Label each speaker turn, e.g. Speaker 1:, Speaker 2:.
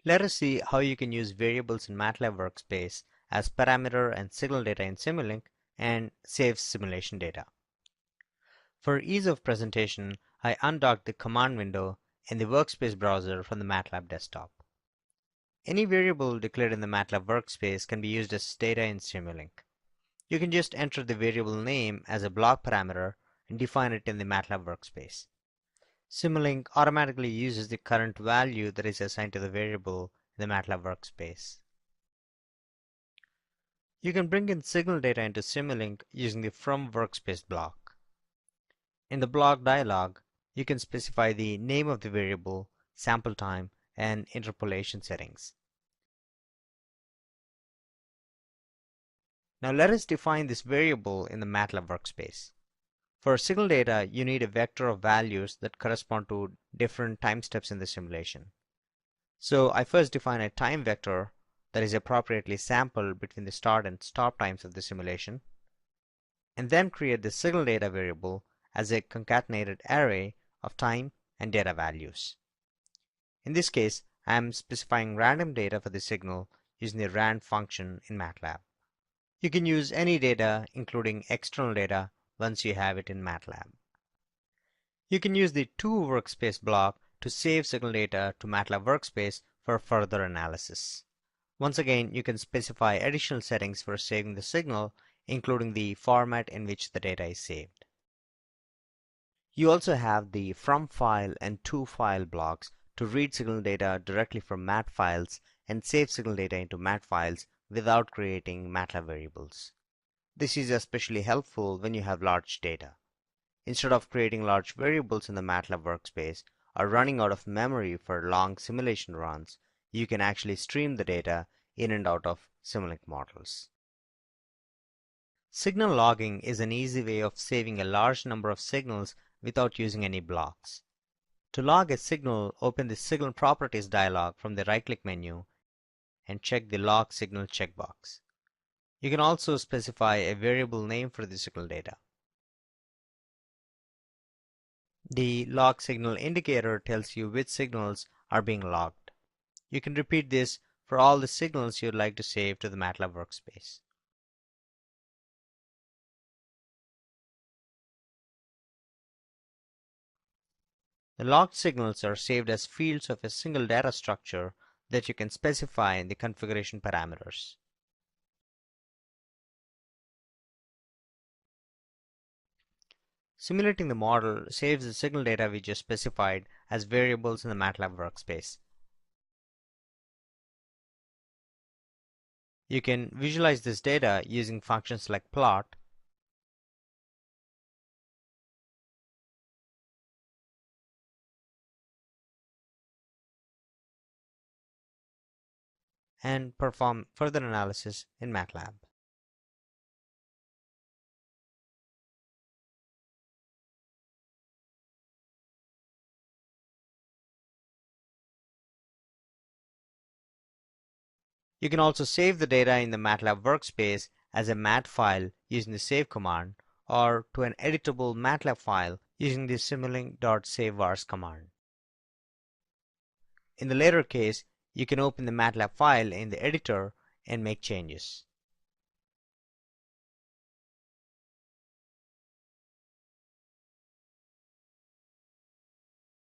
Speaker 1: Let us see how you can use variables in MATLAB Workspace as parameter and signal data in Simulink and save simulation data. For ease of presentation, I undocked the command window in the Workspace browser from the MATLAB desktop. Any variable declared in the MATLAB Workspace can be used as data in Simulink. You can just enter the variable name as a block parameter and define it in the MATLAB Workspace. Simulink automatically uses the current value that is assigned to the variable in the MATLAB Workspace. You can bring in signal data into Simulink using the From Workspace block. In the block dialog, you can specify the name of the variable, sample time, and interpolation settings. Now let us define this variable in the MATLAB Workspace. For signal data, you need a vector of values that correspond to different time steps in the simulation. So I first define a time vector that is appropriately sampled between the start and stop times of the simulation, and then create the signal data variable as a concatenated array of time and data values. In this case, I am specifying random data for the signal using the rand function in MATLAB. You can use any data, including external data, once you have it in MATLAB. You can use the To Workspace block to save signal data to MATLAB Workspace for further analysis. Once again, you can specify additional settings for saving the signal, including the format in which the data is saved. You also have the From File and To File blocks to read signal data directly from MAT files and save signal data into MAT files without creating MATLAB variables. This is especially helpful when you have large data. Instead of creating large variables in the MATLAB Workspace or running out of memory for long simulation runs, you can actually stream the data in and out of Simulink models. Signal logging is an easy way of saving a large number of signals without using any blocks. To log a signal, open the Signal Properties dialog from the right-click menu and check the Log Signal checkbox. You can also specify a variable name for the signal data. The log signal indicator tells you which signals are being logged. You can repeat this for all the signals you'd like to save to the MATLAB Workspace. The logged signals are saved as fields of a single data structure that you can specify in the configuration parameters. Simulating the model saves the signal data we just specified as variables in the MATLAB Workspace. You can visualize this data using functions like plot and perform further analysis in MATLAB. You can also save the data in the MATLAB Workspace as a MAT file using the save command, or to an editable MATLAB file using the simulink.savevars command. In the latter case, you can open the MATLAB file in the editor and make changes.